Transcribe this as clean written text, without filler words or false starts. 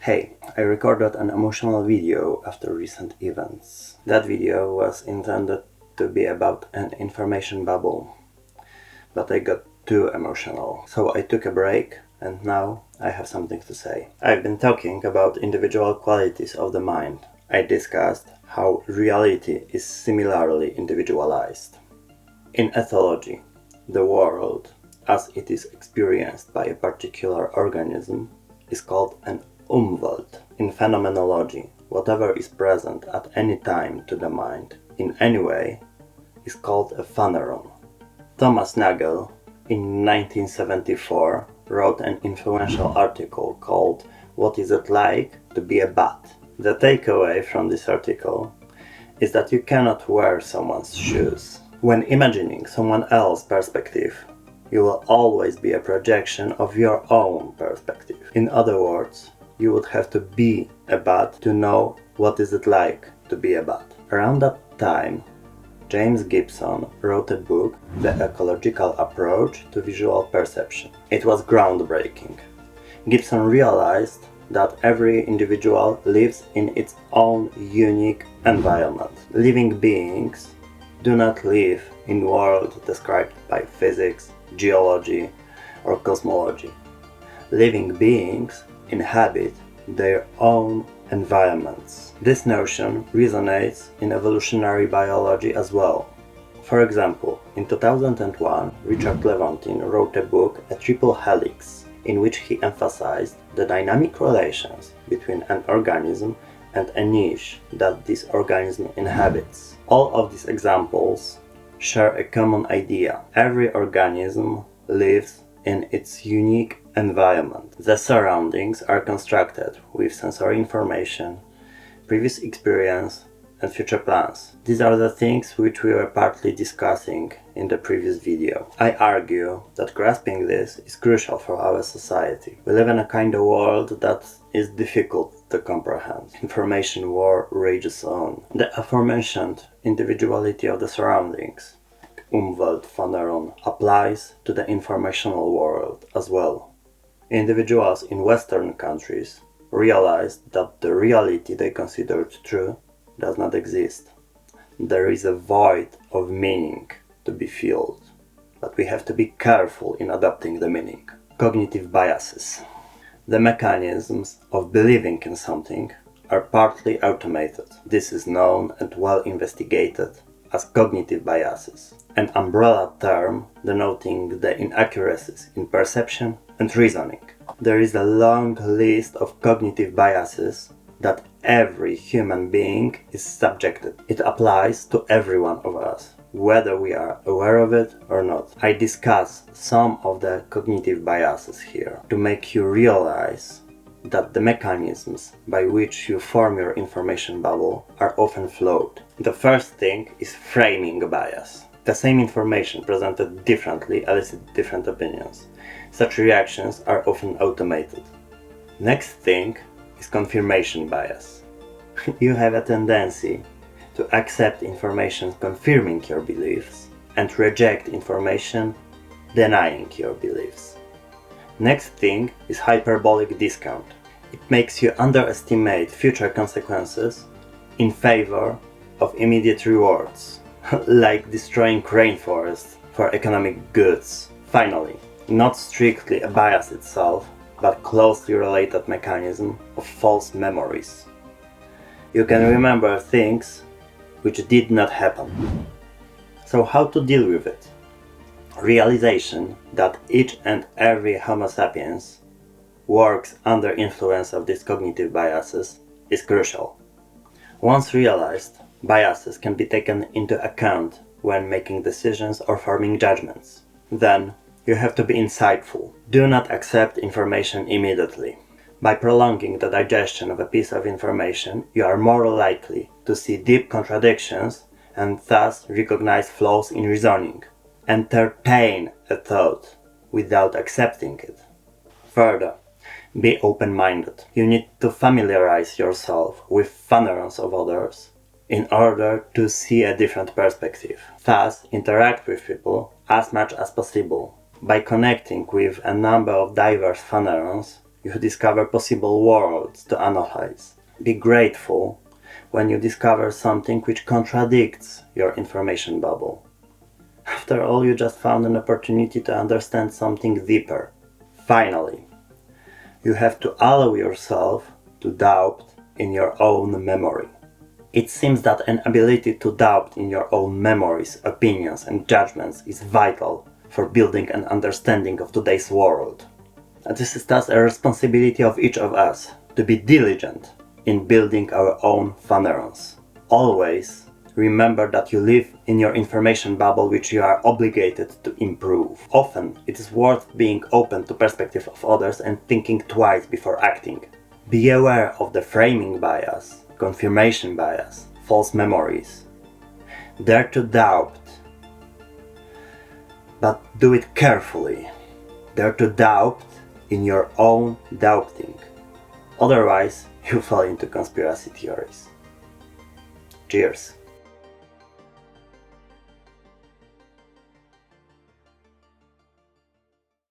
Hey, I recorded an emotional video after recent events. That video was intended to be about an information bubble, but I got too emotional. So I took a break and now I have something to say. I've been talking about individual qualities of the mind. I discussed how reality is similarly individualized. In ethology, the world, as it is experienced by a particular organism, is called an Umwelt. In phenomenology, whatever is present at any time to the mind, in any way, is called a phaneron. Thomas Nagel, in 1974, wrote an influential article called "What is it like to be a bat?" The takeaway from this article is that you cannot wear someone's shoes. When imagining someone else's perspective, you will always be a projection of your own perspective. In other words, you would have to be a bat to know what is it like to be a bat. Around that time, James Gibson wrote a book, The Ecological Approach to Visual Perception. It was groundbreaking. Gibson realized that every individual lives in its own unique environment. Living beings do not live in a world described by physics, geology, or cosmology. Living beings inhabit their own environments. This notion resonates in evolutionary biology as well. For example, in 2001, Richard Levontin wrote a book, A Triple Helix, in which he emphasized the dynamic relations between an organism and a niche that this organism inhabits. All of these examples share a common idea. Every organism lives in its unique environment. The surroundings are constructed with sensory information, previous experience, and future plans. These are the things which we were partly discussing in the previous video. I argue that grasping this is crucial for our society. We live in a kind of world that is difficult to comprehend. Information war rages on. The aforementioned individuality of the surroundings, Umwelt phaneron, applies to the informational world as well. Individuals in Western countries realized that the reality they considered true does not exist. There is a void of meaning to be filled, but we have to be careful in adapting the meaning. Cognitive biases. The mechanisms of believing in something are partly automated. This is known and well investigated as cognitive biases, an umbrella term denoting the inaccuracies in perception and reasoning. There is a long list of cognitive biases that every human being is subjected. It applies to every one of us, whether we are aware of it or not. I discuss some of the cognitive biases here to make you realize that the mechanisms by which you form your information bubble are often flawed. The first thing is framing bias. The same information presented differently elicits different opinions. Such reactions are often automated. Next thing is confirmation bias. You have a tendency to accept information confirming your beliefs and reject information denying your beliefs. Next thing is hyperbolic discount. It makes you underestimate future consequences in favor of immediate rewards, like destroying rainforests for economic goods. Finally, not strictly a bias itself, but closely related mechanism of false memories. You can remember things which did not happen. So how to deal with it? Realization that each and every Homo sapiens works under influence of these cognitive biases is crucial. Once realized, biases can be taken into account when making decisions or forming judgments. Then, you have to be insightful. Do not accept information immediately. By prolonging the digestion of a piece of information, you are more likely to see deep contradictions and thus recognize flaws in reasoning. Entertain a thought without accepting it. Further, be open-minded. You need to familiarize yourself with phanerons of others in order to see a different perspective. Thus, interact with people as much as possible. By connecting with a number of diverse phanerons, you discover possible worlds to analyze. Be grateful when you discover something which contradicts your information bubble. After all, you just found an opportunity to understand something deeper. Finally, you have to allow yourself to doubt in your own memory. It seems that an ability to doubt in your own memories, opinions, and judgments is vital for building an understanding of today's world. This is thus a responsibility of each of us to be diligent in building our own fun neurons. Always remember that you live in your information bubble which you are obligated to improve. Often it is worth being open to perspective of others and thinking twice before acting. Be aware of the framing bias, confirmation bias, false memories. Dare to doubt, but do it carefully. Dare to doubt in your own doubting. Otherwise, you fall into conspiracy theories. Cheers!